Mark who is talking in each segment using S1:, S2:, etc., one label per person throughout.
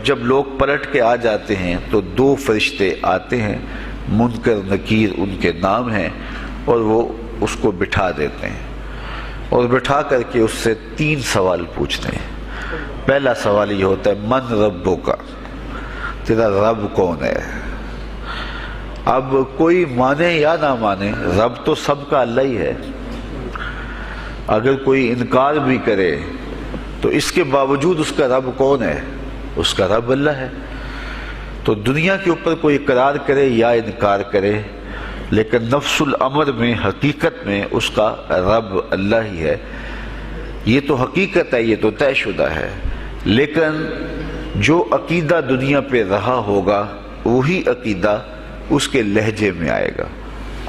S1: جب لوگ پلٹ کے آ جاتے ہیں تو 2 فرشتے آتے ہیں، منکر نکیر ان کے نام ہیں، اور وہ اس کو بٹھا دیتے ہیں اور بٹھا کر کے اس سے 3 سوال پوچھتے ہیں۔ پہلا سوال یہ ہوتا ہے من ربک، تیرا رب کون ہے؟ اب کوئی مانے یا نہ مانے، رب تو سب کا اللہ ہی ہے۔ اگر کوئی انکار بھی کرے تو اس کے باوجود اس کا رب کون ہے؟ اس کا رب اللہ ہے۔ تو دنیا کے اوپر کوئی اقرار کرے یا انکار کرے، لیکن نفس الامر میں، حقیقت میں اس کا رب اللہ ہی ہے۔ یہ تو حقیقت ہے، یہ تو طے شدہ ہے۔ لیکن جو عقیدہ دنیا پہ رہا ہوگا وہی عقیدہ اس کے لہجے میں آئے گا۔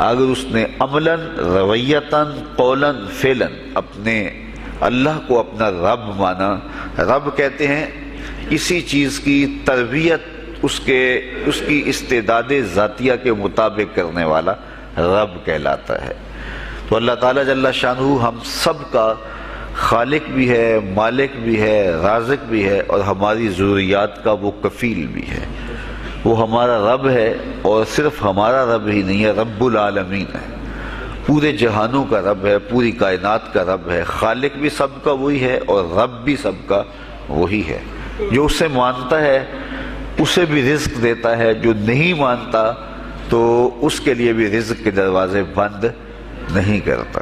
S1: اگر اس نے عملاً، رویتاً، قولاً، فعلاً اپنے اللہ کو اپنا رب مانا، رب کہتے ہیں کسی چیز کی تربیت اس کی استعداد ذاتیہ کے مطابق کرنے والا رب کہلاتا ہے۔ تو اللہ تعالیٰ جل شانہ ہم سب کا خالق بھی ہے، مالک بھی ہے، رازق بھی ہے، اور ہماری ضروریات کا وہ کفیل بھی ہے۔ وہ ہمارا رب ہے، اور صرف ہمارا رب ہی نہیں ہے، رب العالمین ہے، پورے جہانوں کا رب ہے، پوری کائنات کا رب ہے۔ خالق بھی سب کا وہی ہے اور رب بھی سب کا وہی ہے۔ جو اسے مانتا ہے اسے بھی رزق دیتا ہے، جو نہیں مانتا تو اس کے لیے بھی رزق کے دروازے بند نہیں کرتا۔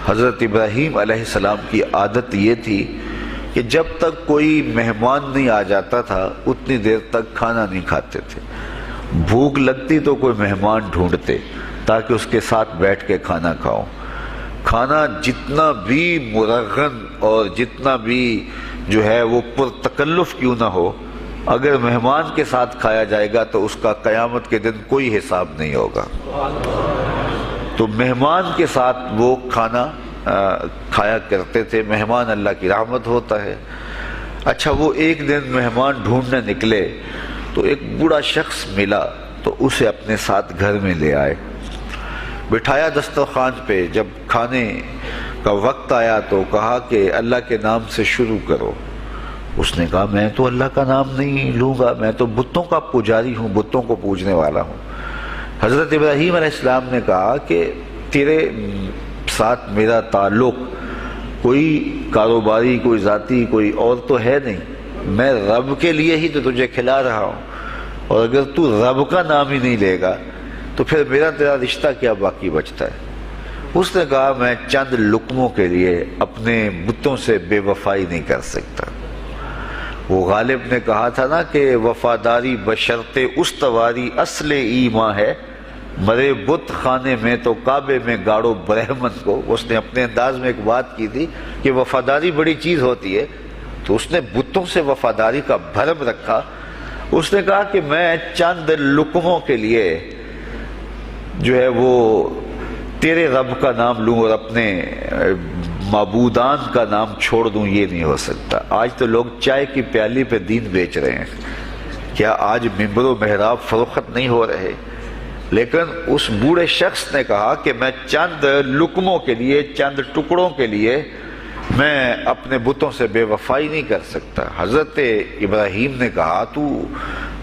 S1: حضرت ابراہیم علیہ السلام کی عادت یہ تھی کہ جب تک کوئی مہمان نہیں آ جاتا تھا اتنی دیر تک کھانا نہیں کھاتے تھے۔ بھوک لگتی تو کوئی مہمان ڈھونڈتے تاکہ اس کے ساتھ بیٹھ کے کھانا کھاؤں۔ کھانا جتنا بھی مرغن اور جتنا بھی جو ہے وہ پرتکلف کیوں نہ ہو، اگر مہمان کے ساتھ کھایا جائے گا تو اس کا قیامت کے دن کوئی حساب نہیں ہوگا۔ تو مہمان کے ساتھ وہ کھانا کھایا کرتے تھے۔ مہمان اللہ کی رحمت ہوتا ہے۔ اچھا، وہ ایک دن مہمان ڈھونڈنے نکلے تو ایک بوڑھا شخص ملا تو اسے اپنے ساتھ گھر میں لے آئے، بٹھایا دسترخوان پہ۔ جب کھانے کا وقت آیا تو کہا کہ اللہ کے نام سے شروع کرو۔ اس نے کہا میں تو اللہ کا نام نہیں لوں گا، میں تو بتوں کا پجاری ہوں، بتوں کو پوجنے والا ہوں۔ حضرت ابراہیم علیہ السلام نے کہا کہ تیرے ساتھ میرا تعلق کوئی کاروباری، کوئی ذاتی، کوئی اور تو ہے نہیں، میں رب کے لیے ہی تو تجھے کھلا رہا ہوں، اور اگر تو رب کا نام ہی نہیں لے گا تو پھر میرا تیرا رشتہ کیا باقی بچتا ہے؟ اس نے کہا میں چند لقموں کے لیے اپنے بتوں سے بے وفائی نہیں کر سکتا۔ وہ غالب نے کہا تھا نا کہ وفاداری بشرط استواری اصل ایمان ہے، مرے بت خانے میں تو کعبے میں گاڑو برہمن کو۔ اس نے اپنے انداز میں ایک بات کی تھی کہ وفاداری بڑی چیز ہوتی ہے، تو اس نے بتوں سے وفاداری کا بھرم رکھا۔ اس نے کہا کہ میں چند لقموں کے لیے جو ہے وہ تیرے رب کا نام لوں اور اپنے معبودان کا نام چھوڑ دوں، یہ نہیں ہو سکتا۔ آج تو لوگ چائے کی پیالی پہ دین بیچ رہے ہیں، کیا آج ممبر و محراب فروخت نہیں ہو رہے؟ لیکن اس بوڑھے شخص نے کہا کہ میں چند لقموں کے لیے، چند ٹکڑوں کے لیے میں اپنے بتوں سے بے وفائی نہیں کر سکتا۔ حضرت ابراہیم نے کہا تو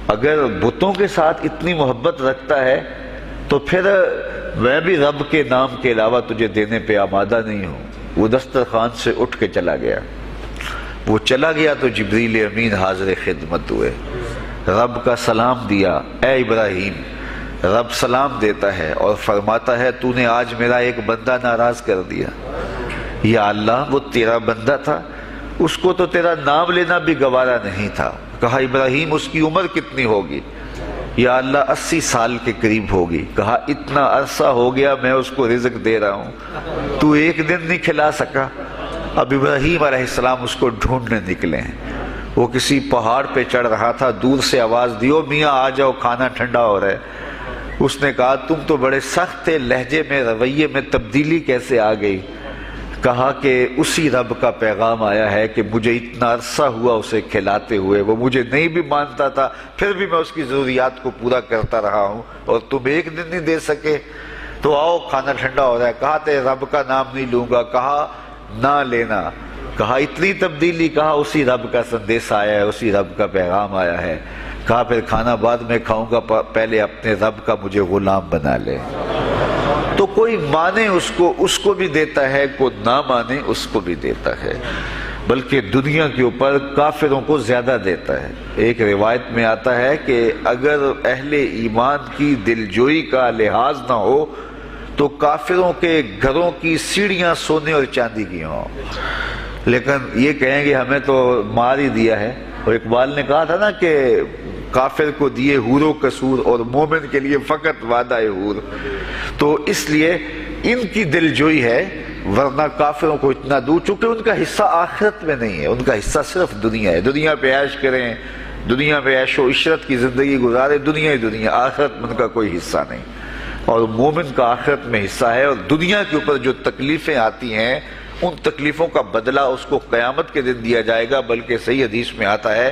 S1: اگر بتوں کے ساتھ اتنی محبت رکھتا ہے تو پھر میں بھی رب کے نام کے علاوہ تجھے دینے پہ آمادہ نہیں ہوں۔ وہ دسترخوان سے اٹھ کے چلا گیا۔ وہ چلا گیا تو جبریل امین حاضر خدمت ہوئے، رب کا سلام دیا۔ اے ابراہیم، رب سلام دیتا ہے اور فرماتا ہے تو نے آج میرا ایک بندہ ناراض کر دیا۔ یا اللہ، وہ تیرا بندہ تھا، اس کو تو تیرا نام لینا بھی گوارا نہیں تھا۔ کہا ابراہیم اس کی عمر کتنی ہوگی؟ یا اللہ 80 سال کے قریب ہوگی۔ کہا اتنا عرصہ ہو گیا میں اس کو رزق دے رہا ہوں، تو ایک دن نہیں کھلا سکا؟ اب ابراہیم علیہ السلام اس کو ڈھونڈنے نکلے ہیں۔ وہ کسی پہاڑ پہ چڑھ رہا تھا، دور سے آواز دی، او میاں آ جاؤ، کھانا ٹھنڈا ہو رہا ہے۔ اس نے کہا تم تو بڑے سخت تھے، لہجے میں، رویے میں تبدیلی کیسے آ گئی؟ کہا کہ اسی رب کا پیغام آیا ہے کہ مجھے اتنا عرصہ ہوا اسے کھلاتے ہوئے، وہ مجھے نہیں بھی مانتا تھا، پھر بھی میں اس کی ضروریات کو پورا کرتا رہا ہوں، اور تم ایک دن نہیں دے سکے؟ تو آؤ کھانا ٹھنڈا ہو رہا ہے۔ کہا تے رب کا نام نہیں لوں گا، کہا نہ لینا، کہا اتنی تبدیلی؟ کہا اسی رب کا سندیش آیا ہے، اسی رب کا پیغام آیا ہے۔ کہا پھر کھانا بعد میں کھاؤں گا، پہلے اپنے رب کا مجھے غلام بنا لے۔ تو کوئی مانے اس کو بھی دیتا ہے، کوئی نہ مانے اس کو بھی دیتا ہے، بلکہ دنیا کے اوپر کافروں کو زیادہ دیتا ہے۔ ایک روایت میں آتا ہے کہ اگر اہل ایمان کی دلجوئی کا لحاظ نہ ہو تو کافروں کے گھروں کی سیڑھیاں سونے اور چاندی کی ہوں، لیکن یہ کہیں گے ہمیں تو مار ہی دیا ہے۔ اور اقبال نے کہا تھا نا کہ کافر کو دیے حور و قصور اور مومن کے لیے فقط وعدہ حور۔ تو اس لیے ان کی دلجوئی ہے، ورنہ کافروں کو اتنا دور، چونکہ ان کا حصہ آخرت میں نہیں ہے، ان کا حصہ صرف دنیا ہے۔ دنیا پہ عیش کریں، دنیا پہ عیش و عشرت کی زندگی گزارے، دنیا ہی دنیا، آخرت میں ان کا کوئی حصہ نہیں۔ اور مومن کا آخرت میں حصہ ہے، اور دنیا کے اوپر جو تکلیفیں آتی ہیں ان تکلیفوں کا بدلہ اس کو قیامت کے دن دیا جائے گا۔ بلکہ صحیح حدیث میں آتا ہے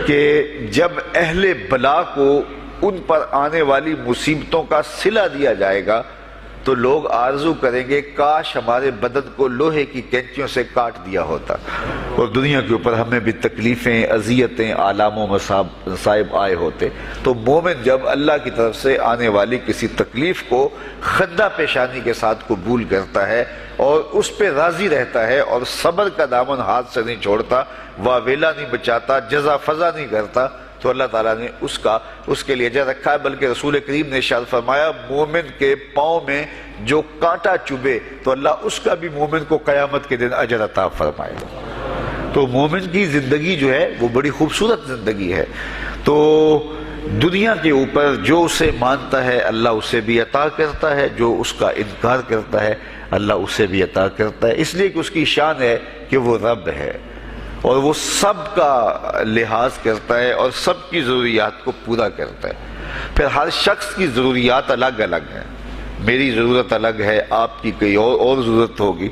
S1: کہ جب اہل بلا کو ان پر آنے والی مصیبتوں کا صلہ دیا جائے گا تو لوگ آرزو کریں گے کاش ہمارے بدن کو لوہے کی کینچیوں سے کاٹ دیا ہوتا، اور دنیا کے اوپر ہمیں بھی تکلیفیں، اذیتیں، آلام و مصائب آئے ہوتے۔ تو مومن جب اللہ کی طرف سے آنے والی کسی تکلیف کو خندہ پیشانی کے ساتھ قبول کرتا ہے اور اس پہ راضی رہتا ہے اور صبر کا دامن ہاتھ سے نہیں چھوڑتا، واویلا نہیں بچاتا، جزا فضا نہیں کرتا، تو اللہ تعالیٰ نے اس کے لیے اجر رکھا ہے۔ بلکہ رسول کریم نے ارشاد فرمایا مومن کے پاؤں میں جو کانٹا چبھے تو اللہ اس کا بھی مومن کو قیامت کے دن اجر عطا فرمائے گا۔ تو مومن کی زندگی جو ہے وہ بڑی خوبصورت زندگی ہے۔ تو دنیا کے اوپر جو اسے مانتا ہے اللہ اسے بھی عطا کرتا ہے، جو اس کا انکار کرتا ہے اللہ اسے بھی عطا کرتا ہے، اس لیے کہ اس کی شان ہے کہ وہ رب ہے اور وہ سب کا لحاظ کرتا ہے اور سب کی ضروریات کو پورا کرتا ہے۔ پھر ہر شخص کی ضروریات الگ الگ ہیں، میری ضرورت الگ ہے، آپ کی کوئی اور ضرورت ہوگی،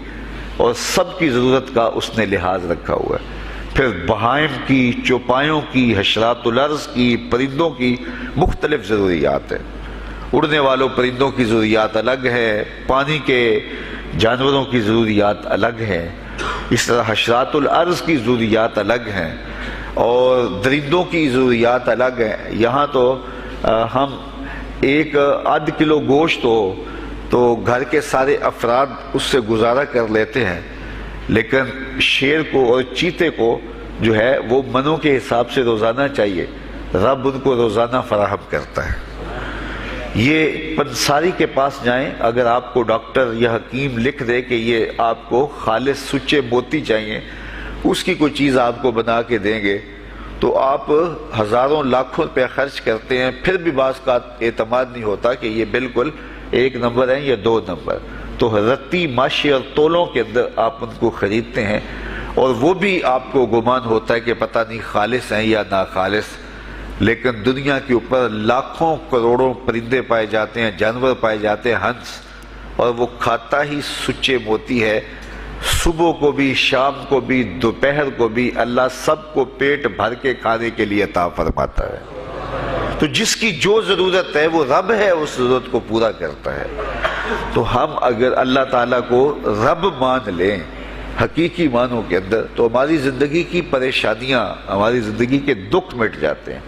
S1: اور سب کی ضرورت کا اس نے لحاظ رکھا ہوا ہے۔ پھر بہائم کی، چوپایوں کی، حشرات الارض کی، پرندوں کی مختلف ضروریات ہیں۔ اڑنے والوں پرندوں کی ضروریات الگ ہے، پانی کے جانوروں کی ضروریات الگ ہیں، اس طرح حشرات الارض کی ضروریات الگ ہیں اور درندوں کی ضروریات الگ ہیں۔ یہاں تو ہم ایک آدھ کلو گوشت ہو تو گھر کے سارے افراد اس سے گزارا کر لیتے ہیں، لیکن شیر کو اور چیتے کو جو ہے وہ منوں کے حساب سے روزانہ چاہیے، رب ان کو روزانہ فراہم کرتا ہے۔ یہ پنساری کے پاس جائیں، اگر آپ کو ڈاکٹر یا حکیم لکھ دے کہ یہ آپ کو خالص سچے موتی چاہیے، اس کی کوئی چیز آپ کو بنا کے دیں گے تو آپ ہزاروں لاکھوں روپے خرچ کرتے ہیں، پھر بھی بعض کا اعتماد نہیں ہوتا کہ یہ بالکل 1 نمبر ہے یا 2 نمبر۔ تو رتی، ماشی اور تولوں کے اندر آپ ان کو خریدتے ہیں اور وہ بھی آپ کو گمان ہوتا ہے کہ پتہ نہیں خالص ہیں یا ناخالص، لیکن دنیا کے اوپر لاکھوں کروڑوں پرندے پائے جاتے ہیں، جانور پائے جاتے ہیں، ہنس، اور وہ کھاتا ہی سچے موتی ہے۔ صبح کو بھی، شام کو بھی، دوپہر کو بھی اللہ سب کو پیٹ بھر کے کھانے کے لیے عطا فرماتا ہے۔ تو جس کی جو ضرورت ہے وہ رب ہے، اس ضرورت کو پورا کرتا ہے۔ تو ہم اگر اللہ تعالیٰ کو رب مان لیں حقیقی معنوں کے اندر تو ہماری زندگی کی پریشانیاں، ہماری زندگی کے دکھ مٹ جاتے ہیں۔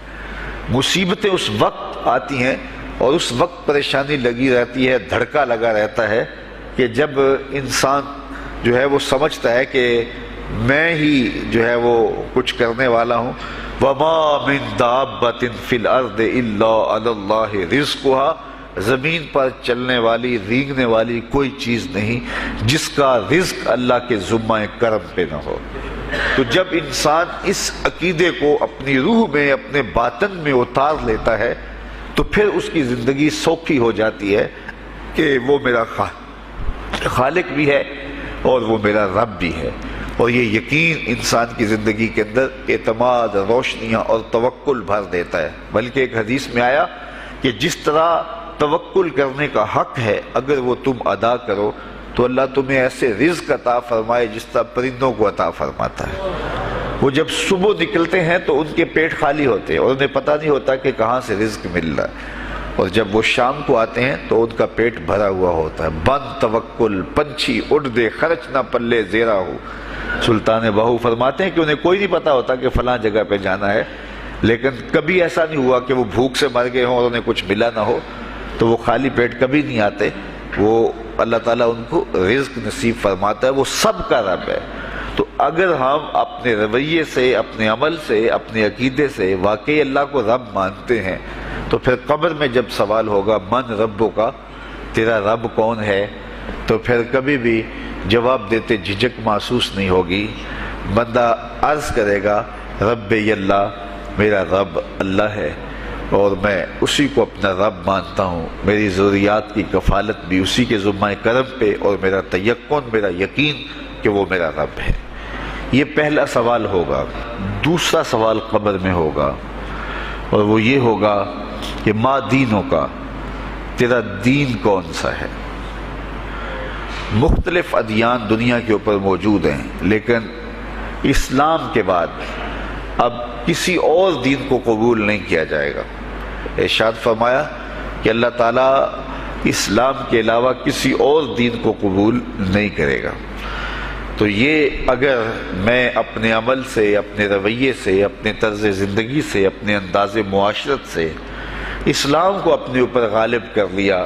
S1: مصیبتیں اس وقت آتی ہیں اور اس وقت پریشانی لگی رہتی ہے، دھڑکا لگا رہتا ہے کہ جب انسان جو ہے وہ سمجھتا ہے کہ میں ہی جو ہے وہ کچھ کرنے والا ہوں۔ وَمَا مِن دَابَّةٍ فِي الْأَرْضِ إِلَّا عَلَى اللَّهِ رِزْقُهَا، زمین پر چلنے والی، رینگنے والی کوئی چیز نہیں جس کا رزق اللہ کے ذمہ کرم پہ نہ ہو۔ تو جب انسان اس عقیدے کو اپنی روح میں، اپنے باطن میں اتار لیتا ہے تو پھر اس کی زندگی سوکھی ہو جاتی ہے کہ وہ میرا خالق بھی ہے اور وہ میرا رب بھی ہے، اور یہ یقین انسان کی زندگی کے اندر اعتماد، روشنیاں اور توکل بھر دیتا ہے۔ بلکہ ایک حدیث میں آیا کہ جس طرح توکل کرنے کا حق ہے اگر وہ تم ادا کرو تو اللہ تمہیں ایسے رزق عطا فرمائے جس طرح پرندوں کو عطا فرماتا ہے۔ وہ جب صبح نکلتے ہیں تو ان کے پیٹ خالی ہوتے ہیں اور انہیں پتہ نہیں ہوتا کہ کہاں سے رزق مل رہا ہے، اور جب وہ شام کو آتے ہیں تو ان کا پیٹ بھرا ہوا ہوتا ہے۔ بند توکل، پنچھی اڑ دے، خرچ نہ پلے زیرا ہو، سلطان باہو فرماتے ہیں کہ انہیں کوئی نہیں پتا ہوتا کہ فلاں جگہ پہ جانا ہے، لیکن کبھی ایسا نہیں ہوا کہ وہ بھوک سے مر گئے ہوں اور انہیں کچھ ملا نہ ہو، تو وہ خالی پیٹ کبھی نہیں آتے، وہ اللہ تعالیٰ ان کو رزق نصیب فرماتا ہے، وہ سب کا رب ہے۔ تو اگر ہم اپنے رویے سے، اپنے عمل سے، اپنے عقیدے سے واقعی اللہ کو رب مانتے ہیں، تو پھر قبر میں جب سوال ہوگا من ربوں کا، تیرا رب کون ہے، تو پھر کبھی بھی جواب دیتے جھجک محسوس نہیں ہوگی۔ بندہ عرض کرے گا رب اللہ، میرا رب اللہ ہے اور میں اسی کو اپنا رب مانتا ہوں، میری ضروریات کی کفالت بھی اسی کے ذمہ کرم پہ، اور میرا تیقن، میرا یقین کہ وہ میرا رب ہے۔ یہ پہلا سوال ہوگا۔ دوسرا سوال قبر میں ہوگا، اور وہ یہ ہوگا کہ ما دینوں کا، تیرا دین کون سا ہے؟ مختلف ادیان دنیا کے اوپر موجود ہیں، لیکن اسلام کے بعد اب کسی اور دین کو قبول نہیں کیا جائے گا۔ ارشاد فرمایا کہ اللہ تعالیٰ اسلام کے علاوہ کسی اور دین کو قبول نہیں کرے گا۔ تو یہ اگر میں اپنے عمل سے، اپنے رویے سے، اپنے طرز زندگی سے، اپنے انداز معاشرت سے اسلام کو اپنے اوپر غالب کر لیا،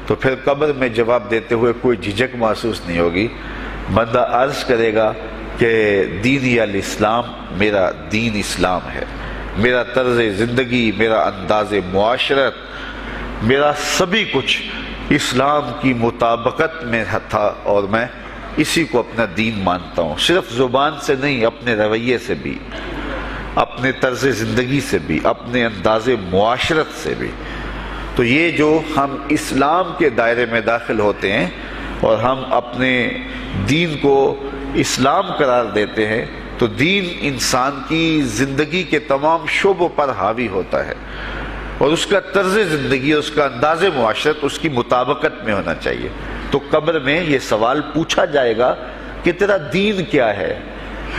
S1: تو پھر قبر میں جواب دیتے ہوئے کوئی جھجک محسوس نہیں ہوگی۔ بندہ عرض کرے گا کہ دینی الاسلام، میرا دین اسلام ہے، میرا طرز زندگی، میرا انداز معاشرت، میرا سبھی کچھ اسلام کی مطابقت میں تھا، اور میں اسی کو اپنا دین مانتا ہوں، صرف زبان سے نہیں، اپنے رویے سے بھی، اپنے طرز زندگی سے بھی، اپنے انداز معاشرت سے بھی۔ تو یہ جو ہم اسلام کے دائرے میں داخل ہوتے ہیں اور ہم اپنے دین کو اسلام قرار دیتے ہیں، تو دین انسان کی زندگی کے تمام شعبوں پر حاوی ہوتا ہے، اور اس کا طرز زندگی، اس کا انداز معاشرت اس کی مطابقت میں ہونا چاہیے۔ تو قبر میں یہ سوال پوچھا جائے گا کہ تیرا دین کیا ہے،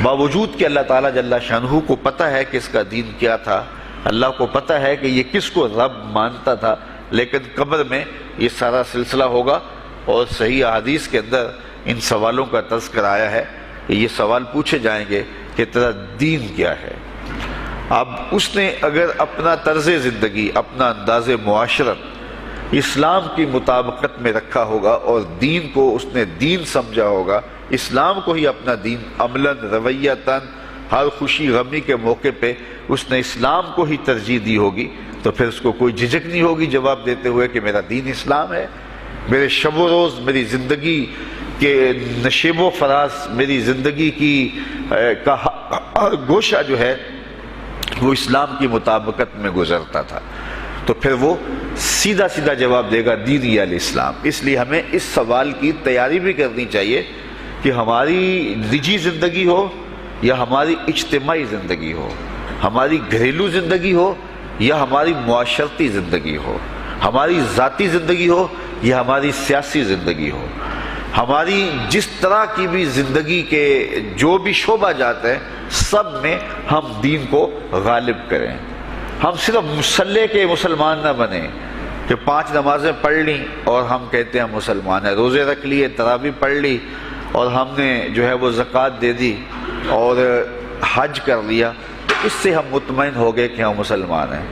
S1: باوجود کہ اللہ تعالیٰ جل شانہ کو پتہ ہے کہ اس کا دین کیا تھا، اللہ کو پتہ ہے کہ یہ کس کو رب مانتا تھا، لیکن قبر میں یہ سارا سلسلہ ہوگا، اور صحیح احادیث کے اندر ان سوالوں کا تذکر آیا ہے کہ یہ سوال پوچھے جائیں گے کہ تیرا دین کیا ہے۔ اب اس نے اگر اپنا طرز زندگی، اپنا انداز معاشرت اسلام کی مطابقت میں رکھا ہوگا، اور دین کو اس نے دین سمجھا ہوگا، اسلام کو ہی اپنا دین عملاً، رویتاً، ہر خوشی غمی کے موقع پہ اس نے اسلام کو ہی ترجیح دی ہوگی، تو پھر اس کو کوئی جھجک نہیں ہوگی جواب دیتے ہوئے کہ میرا دین اسلام ہے، میرے شب و روز، میری زندگی کے نشیب و فراز، میری زندگی کی کا ہر گوشہ جو ہے وہ اسلام کی مطابقت میں گزرتا تھا۔ تو پھر وہ سیدھا سیدھا جواب دے گا دینی الاسلام۔ اس لیے ہمیں اس سوال کی تیاری بھی کرنی چاہیے کہ ہماری نجی زندگی ہو یا ہماری اجتماعی زندگی ہو، ہماری گھریلو زندگی ہو یا ہماری معاشرتی زندگی ہو، ہماری ذاتی زندگی ہو یا ہماری سیاسی زندگی ہو، ہماری جس طرح کی بھی زندگی کے جو بھی شعبہ جاتے ہیں، سب میں ہم دین کو غالب کریں۔ ہم صرف مسلح کے مسلمان نہ بنیں کہ 5 نمازیں پڑھ لیں اور ہم کہتے ہیں مسلمان ہیں، روزے رکھ لیے، تراویح پڑھ لی، اور ہم نے جو ہے وہ زکوٰۃ دے دی اور حج کر لیا، تو اس سے ہم مطمئن ہو گئے کہ ہم مسلمان ہیں۔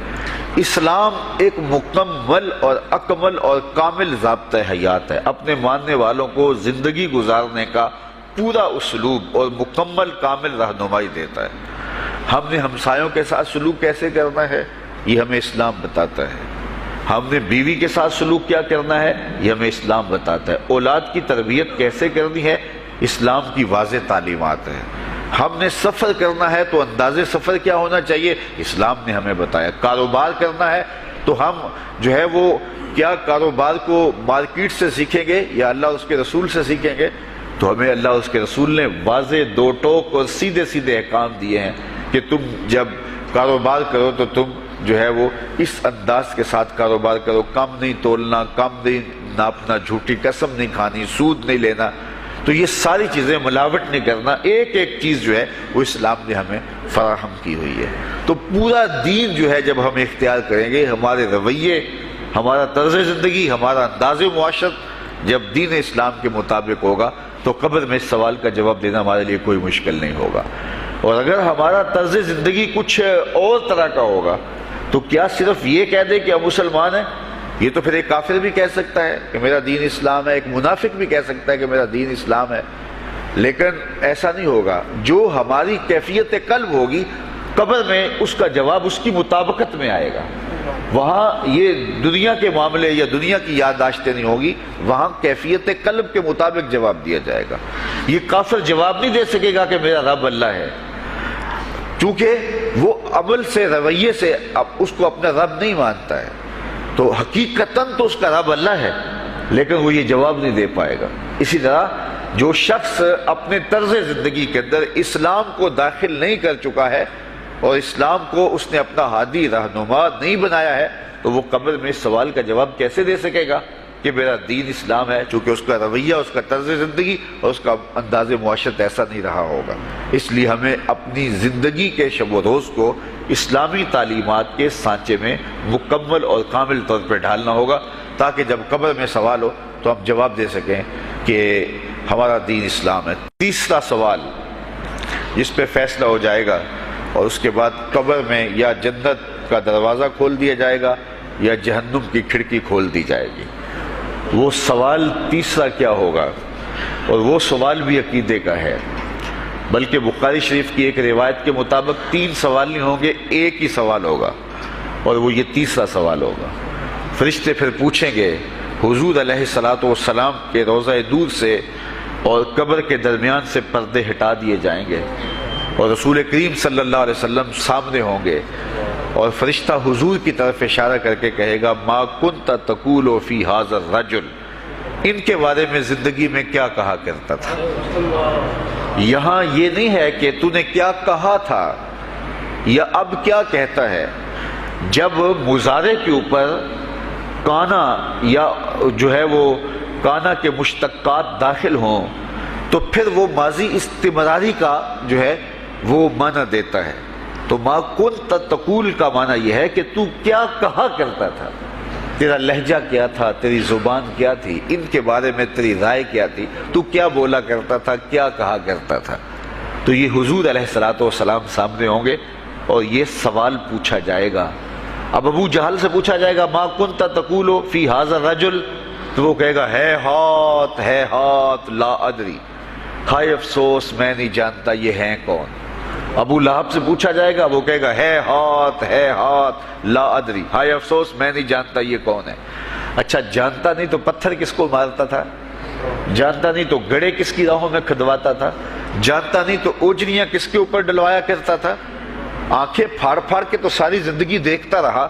S1: اسلام ایک مکمل اور اکمل اور کامل ضابطۂ حیات ہے، اپنے ماننے والوں کو زندگی گزارنے کا پورا اسلوب اور مکمل کامل رہنمائی دیتا ہے۔ ہم نے ہمسایوں کے ساتھ سلوک کیسے کرنا ہے، یہ ہمیں اسلام بتاتا ہے۔ ہم نے بیوی کے ساتھ سلوک کیا کرنا ہے، یہ ہمیں اسلام بتاتا ہے۔ اولاد کی تربیت کیسے کرنی ہے، اسلام کی واضح تعلیمات ہیں۔ ہم نے سفر کرنا ہے تو انداز سفر کیا ہونا چاہیے، اسلام نے ہمیں بتایا۔ کاروبار کرنا ہے تو ہم جو ہے وہ کیا کاروبار کو مارکیٹ سے سیکھیں گے یا اللہ اس کے رسول سے سیکھیں گے، تو ہمیں اللہ اس کے رسول نے واضح 2 ٹوک اور سیدھے سیدھے احکام دیے ہیں کہ تم جب کاروبار کرو تو تم جو ہے وہ اس انداز کے ساتھ کاروبار کرو، کم نہیں تولنا، کم نہیں ناپنا، جھوٹی قسم نہیں کھانی، سود نہیں لینا۔ تو یہ ساری چیزیں، ملاوٹ نہیں کرنا، ایک ایک چیز جو ہے وہ اسلام نے ہمیں فراہم کی ہوئی ہے۔ تو پورا دین جو ہے جب ہم اختیار کریں گے، ہمارے رویے، ہمارا طرز زندگی، ہمارا انداز معاشرت جب دین اسلام کے مطابق ہوگا، تو قبر میں اس سوال کا جواب دینا ہمارے لیے کوئی مشکل نہیں ہوگا۔ اور اگر ہمارا طرز زندگی کچھ اور طرح کا ہوگا تو کیا صرف یہ کہہ دے کہ ہم مسلمان ہیں؟ یہ تو پھر ایک کافر بھی کہہ سکتا ہے کہ میرا دین اسلام ہے، ایک منافق بھی کہہ سکتا ہے کہ میرا دین اسلام ہے، لیکن ایسا نہیں ہوگا۔ جو ہماری کیفیت قلب ہوگی قبر میں اس کا جواب اس کی مطابقت میں آئے گا۔ وہاں یہ دنیا کے معاملے یا دنیا کی یادداشتیں نہیں ہوگی، وہاں کیفیت قلب کے مطابق جواب دیا جائے گا۔ یہ کافر جواب نہیں دے سکے گا کہ میرا رب اللہ ہے، چونکہ وہ عمل سے، رویے سے اس کو اپنا رب نہیں مانتا ہے، تو حقیقتاً تو اس کا رب اللہ ہے، لیکن وہ یہ جواب نہیں دے پائے گا۔ اسی طرح جو شخص اپنے طرز زندگی کے اندر اسلام کو داخل نہیں کر چکا ہے اور اسلام کو اس نے اپنا ہادی رہنما نہیں بنایا ہے، تو وہ قبر میں اس سوال کا جواب کیسے دے سکے گا کہ میرا دین اسلام ہے، چونکہ اس کا رویہ، اس کا طرز زندگی اور اس کا انداز معاشرت ایسا نہیں رہا ہوگا۔ اس لیے ہمیں اپنی زندگی کے شب و روز کو اسلامی تعلیمات کے سانچے میں مکمل اور کامل طور پہ ڈھالنا ہوگا، تاکہ جب قبر میں سوال ہو تو ہم جواب دے سکیں کہ ہمارا دین اسلام ہے۔ تیسرا سوال جس پہ فیصلہ ہو جائے گا، اور اس کے بعد قبر میں یا جنت کا دروازہ کھول دیا جائے گا یا جہنم کی کھڑکی کھول دی جائے گی، وہ سوال تیسرا کیا ہوگا؟ اور وہ سوال بھی عقیدے کا ہے، بلکہ بخاری شریف کی ایک روایت کے مطابق 3 سوال نہیں ہوں گے، ایک ہی سوال ہوگا، اور وہ یہ تیسرا سوال ہوگا۔ فرشتے پھر پوچھیں گے حضور علیہ الصلوۃ والسلام کے روضہ دور سے اور قبر کے درمیان سے پردے ہٹا دیے جائیں گے، اور رسول کریم صلی اللہ علیہ وسلم سامنے ہوں گے، اور فرشتہ حضور کی طرف اشارہ کر کے کہے گا ما کنت تقول فی ھذا الرجل، ان کے بارے میں زندگی میں کیا کہا کرتا تھا۔ یہاں یہ نہیں ہے کہ تو نے کیا کہا تھا یا اب کیا کہتا ہے۔ جب مضارع کے اوپر کانا یا جو ہے وہ کانا کے مشتقات داخل ہوں تو پھر وہ ماضی استمراری کا جو ہے وہ معنی دیتا ہے۔ تو ما کنت تقول کا معنی یہ ہے کہ تو کیا کہا کرتا تھا، تیرا لہجہ کیا تھا، تیری زبان کیا تھی، ان کے بارے میں تیری رائے کیا تھی، تو کیا بولا کرتا تھا، کیا کہا کرتا تھا۔ تو یہ حضور علیہ الصلوۃ والسلام سامنے ہوں گے اور یہ سوال پوچھا جائے گا۔ اب ابو جہل سے پوچھا جائے گا ما کنت تقول فی ھذا الرجل، تو وہ کہے گا ہے ہاتھ لا ادری، ہائے افسوس میں نہیں جانتا یہ ہیں کون۔ ابو لہب سے پوچھا جائے گا، وہ کہے گا ہے ہاتھ لا ادری، ہائے افسوس میں نہیں جانتا یہ کون ہے۔ اچھا جانتا نہیں تو پتھر کس کو مارتا تھا، جانتا نہیں تو گڑے کس کی راہوں میں کھدواتا تھا، جانتا نہیں تو اوجریاں کس کے اوپر ڈلوایا کرتا تھا۔ آنکھیں پھاڑ پھاڑ کے تو ساری زندگی دیکھتا رہا،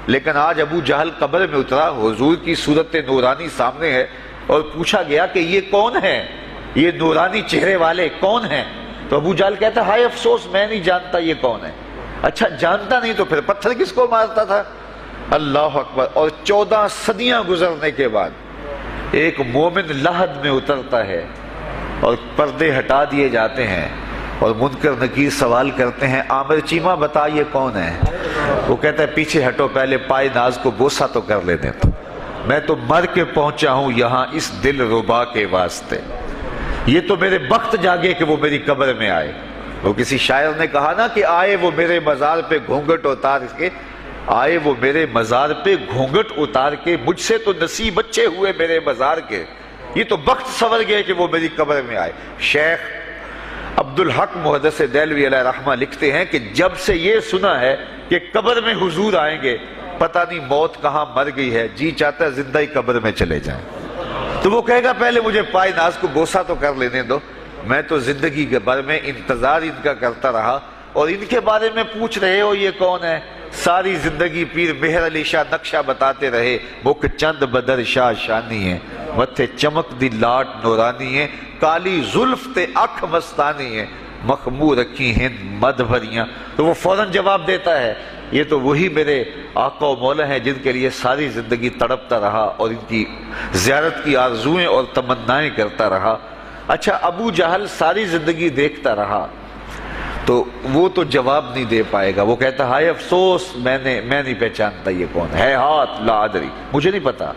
S1: لیکن آج ابو جہل قبر میں اترا، حضور کی صورت نورانی سامنے ہے، اور پوچھا گیا کہ یہ کون ہے، یہ نورانی چہرے والے کون ہیں؟ تو ابو جہل کہتا ہے ہائے افسوس میں نہیں جانتا یہ کون ہے۔ اچھا جانتا نہیں تو پھر پتھر کس کو مارتا تھا؟ اللہ اکبر۔ اور 14 صدیاں گزرنے کے بعد ایک مومن لحد میں اترتا ہے اور پردے ہٹا دیے جاتے ہیں، اور منکر نکیر سوال کرتے ہیں عامر چیمہ بتا یہ کون ہے؟ وہ کہتا ہے پیچھے ہٹو، پہلے پائے ناز کو بوسہ تو کر لینے تو، میں تو مر کے پہنچا ہوں یہاں اس دل ربا کے واسطے، یہ تو میرے بخت جاگے کہ وہ میری قبر میں آئے۔ وہ کسی شاعر نے کہا نا کہ آئے وہ میرے مزار پہ گھونگھٹ اتار کے، آئے وہ میرے مزار پہ گھونگھٹ اتار کے، مجھ سے تو نصیب اچھے ہوئے میرے مزار کے، یہ تو بخت سنور گئے کہ وہ میری قبر میں آئے۔ شیخ عبدالحق محدث دہلوی علیہ رحمہ لکھتے ہیں کہ جب سے یہ سنا ہے کہ قبر میں حضور آئیں گے، پتہ نہیں موت کہاں مر گئی ہے، جی چاہتا ہے زندہ ہی قبر میں چلے جائیں۔ تو وہ کہے گا پہلے مجھے پائے ناز کو بوسہ تو کر لینے دو، میں تو زندگی کے بارے میں انتظار ان کا کرتا رہا، اور ان کے بارے میں پوچھ رہے ہو یہ کون ہے؟ ساری زندگی پیر مہر علی شاہ نقشہ بتاتے رہے، مکھ چند بدر شاہ شانی ہے، متھے چمک دی لاٹ نورانی ہے، کالی زلف تے اکھ مستانی ہے، مخمور رکھی ہند مد بھریاں۔ تو وہ فوراً جواب دیتا ہے یہ تو وہی میرے آقا و مولا ہیں جن کے لیے ساری زندگی تڑپتا رہا اور ان کی زیارت کی آرزوئیں اور تمنائیں کرتا رہا۔ اچھا ابو جہل ساری زندگی دیکھتا رہا تو وہ تو جواب نہیں دے پائے گا، وہ کہتا ہائے افسوس میں نہیں پہچانتا یہ کون ہے، ہاتھ لا ادری، مجھے نہیں پتا۔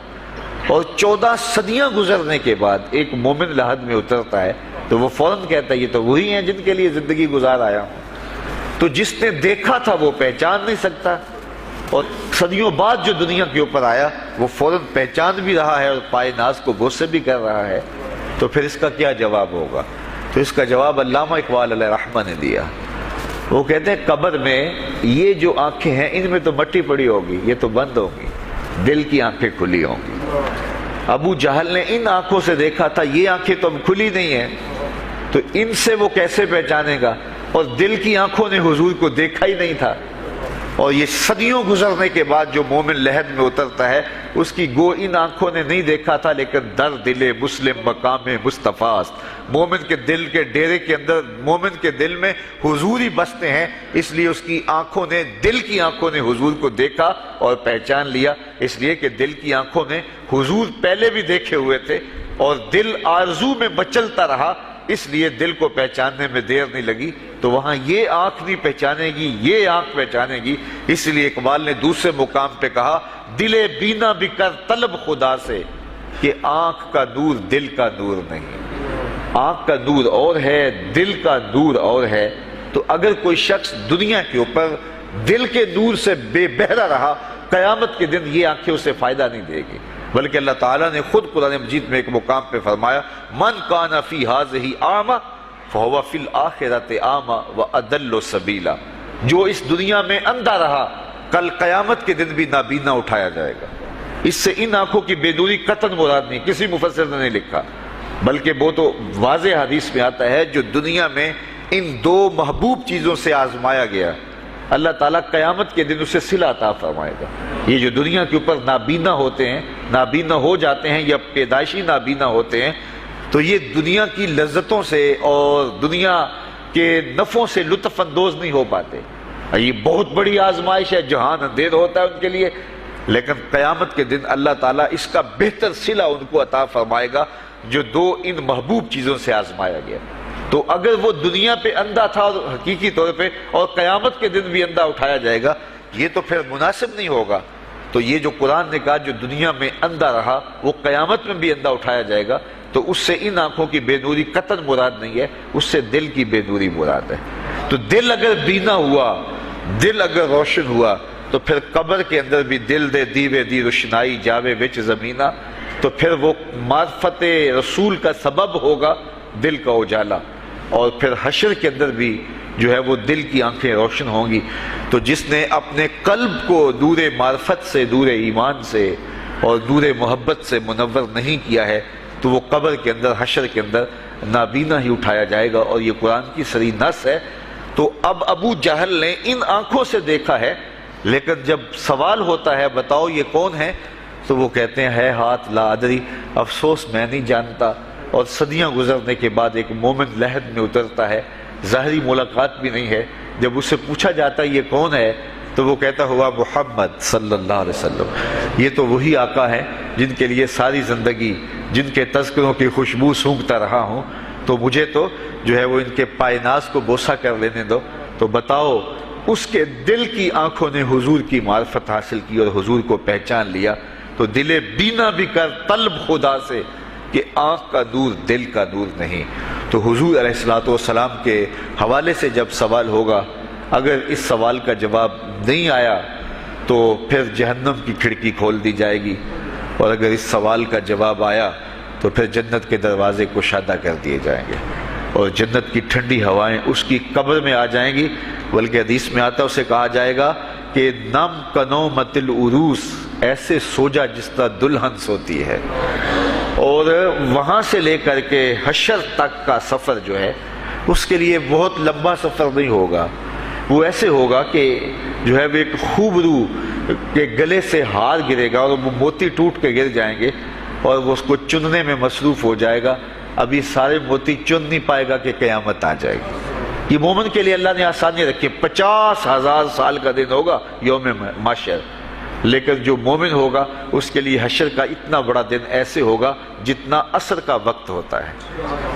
S1: اور 14 صدیاں گزرنے کے بعد ایک مومن لحد میں اترتا ہے تو وہ فوراً کہتا ہے یہ تو وہی ہیں جن کے لیے زندگی گزار آیا ہوں۔ تو جس نے دیکھا تھا وہ پہچان نہیں سکتا، اور صدیوں بعد جو دنیا کے اوپر آیا وہ فوراً پہچان بھی رہا ہے اور پائے ناز کو بوسے بھی کر رہا ہے۔ تو پھر اس کا کیا جواب ہوگا؟ تو اس کا جواب علامہ اقبال علیہ رحمہ نے دیا۔ وہ کہتے ہیں قبر میں یہ جو آنکھیں ہیں ان میں تو مٹی پڑی ہوگی، یہ تو بند ہوگی، دل کی آنکھیں کھلی ہوں گی۔ ابو جہل نے ان آنکھوں سے دیکھا تھا، یہ آنکھیں تو اب کھلی نہیں ہیں، تو ان سے وہ کیسے پہچانے گا؟ اور دل کی آنکھوں نے حضور کو دیکھا ہی نہیں تھا۔ اور یہ صدیوں گزرنے کے بعد جو مومن لحد میں اترتا ہے اس کی گو ان آنکھوں نے نہیں دیکھا تھا، لیکن در دل مسلم مقام مصطفیٰ است، مومن کے دل کے ڈیرے کے اندر مومن کے دل میں حضور ہی بستے ہیں، اس لیے اس کی آنکھوں نے، دل کی آنکھوں نے حضور کو دیکھا اور پہچان لیا، اس لیے کہ دل کی آنکھوں نے حضور پہلے بھی دیکھے ہوئے تھے اور دل آرزو میں مچلتا رہا، اس لیے دل کو پہچاننے میں دیر نہیں لگی۔ تو وہاں یہ آنکھ نہیں پہچانے گی، یہ آنکھ پہچانے گی، اس لیے اقبال نے دوسرے مقام پہ کہا دل بینا بھی کر طلب خدا سے کہ آنکھ کا نور دل کا نور نہیں۔ آنکھ کا نور اور ہے، دل کا نور اور ہے۔ تو اگر کوئی شخص دنیا کے اوپر دل کے نور سے بے بہرا رہا، قیامت کے دن یہ آنکھیں اسے فائدہ نہیں دے گی، بلکہ اللہ تعالیٰ نے خود قرآن مجید میں ایک مقام پہ فرمایا من کان فی ہذہ اعمی فہو فی الآخرۃ اعمی واضل سبیلا، جو اس دنیا میں اندھا رہا کل قیامت کے دن بھی نابینا اٹھایا جائے گا۔ اس سے ان آنکھوں کی بے نوری قطعاً مراد نہیں، کسی مفسر نے نہیں لکھا، بلکہ وہ تو واضح حدیث میں آتا ہے جو دنیا میں ان دو محبوب چیزوں سے آزمایا گیا، اللہ تعالیٰ قیامت کے دن اسے صلہ عطا فرمائے گا۔ یہ جو دنیا کے اوپر نابینا ہوتے ہیں، نابینا ہو جاتے ہیں یا پیدائشی نابینا ہوتے ہیں، تو یہ دنیا کی لذتوں سے اور دنیا کے نفعوں سے لطف اندوز نہیں ہو پاتے۔ یہ بہت بڑی آزمائش ہے، جہان اندھیر ہوتا ہے ان کے لیے، لیکن قیامت کے دن اللہ تعالیٰ اس کا بہتر صلہ ان کو عطا فرمائے گا جو دو ان محبوب چیزوں سے آزمایا گیا۔ تو اگر وہ دنیا پہ اندھا تھا اور حقیقی طور پہ، اور قیامت کے دن بھی اندھا اٹھایا جائے گا، یہ تو پھر مناسب نہیں ہوگا۔ تو یہ جو قرآن نے کہا جو دنیا میں اندھا رہا وہ قیامت میں بھی اندھا اٹھایا جائے گا، تو اس سے ان آنکھوں کی بے نوری قطعاً مراد نہیں ہے، اس سے دل کی بے نوری مراد ہے۔ تو دل اگر بینا ہوا، دل اگر روشن ہوا، تو پھر قبر کے اندر بھی دل دے دیوے دی روشنائی جاوے وچ زمینہ، تو پھر وہ معرفت رسول کا سبب ہوگا دل کا اجالا، اور پھر حشر کے اندر بھی جو ہے وہ دل کی آنکھیں روشن ہوں گی۔ تو جس نے اپنے قلب کو نور معرفت سے، نور ایمان سے اور نور محبت سے منور نہیں کیا ہے، تو وہ قبر کے اندر، حشر کے اندر نابینا ہی اٹھایا جائے گا، اور یہ قرآن کی صریح نص ہے۔ تو اب ابو جہل نے ان آنکھوں سے دیکھا ہے، لیکن جب سوال ہوتا ہے بتاؤ یہ کون ہے، تو وہ کہتے ہیں ہے ہاتھ لا ادری، افسوس میں نہیں جانتا۔ اور صدیاں گزرنے کے بعد ایک مومن لحد میں اترتا ہے، ظاہری ملاقات بھی نہیں ہے، جب اسے پوچھا جاتا ہے یہ کون ہے، تو وہ کہتا ہوا محمد صلی اللہ علیہ وسلم، یہ تو وہی آقا ہیں جن کے لیے ساری زندگی، جن کے تذکروں کی خوشبو سونگھتا رہا ہوں، تو مجھے تو جو ہے وہ ان کے پائے ناز کو بوسہ کر لینے دو۔ تو بتاؤ اس کے دل کی آنکھوں نے حضور کی معرفت حاصل کی اور حضور کو پہچان لیا، تو دل بینا بھی کر طلب خدا سے کہ آنکھ کا نور دل کا نور نہیں۔ تو حضور علیہ السلام کے حوالے سے جب سوال ہوگا، اگر اس سوال کا جواب نہیں آیا تو پھر جہنم کی کھڑکی کھول دی جائے گی، اور اگر اس سوال کا جواب آیا تو پھر جنت کے دروازے کشادہ کر دیے جائیں گے، اور جنت کی ٹھنڈی ہوائیں اس کی قبر میں آ جائیں گی۔ بلکہ حدیث میں آتا ہے، اسے کہا جائے گا کہ نم کنومت العروس، ایسے سو جا جس طرح دلہن سوتی ہے۔ اور وہاں سے لے کر کے حشر تک کا سفر جو ہے اس کے لیے بہت لمبا سفر نہیں ہوگا، وہ ایسے ہوگا کہ جو ہے وہ ایک خوبرو کے گلے سے ہار گرے گا اور وہ موتی ٹوٹ کے گر جائیں گے، اور وہ اس کو چننے میں مصروف ہو جائے گا۔ ابھی سارے موتی چن نہیں پائے گا کہ قیامت آ جائے گی۔ یہ مومن کے لیے اللہ نے آسانی رکھی، 50,000 سال کا دن ہوگا یوم محشر، لیکن جو مومن ہوگا اس کے لیے حشر کا اتنا بڑا دن ایسے ہوگا جتنا عصر کا وقت ہوتا ہے،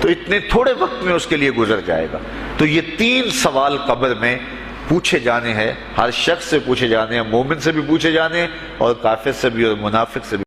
S1: تو اتنے تھوڑے وقت میں اس کے لیے گزر جائے گا۔ تو یہ 3 سوال قبر میں پوچھے جانے ہیں، ہر شخص سے پوچھے جانے ہیں، مومن سے بھی پوچھے جانے ہیں اور کافر سے بھی اور منافق سے بھی۔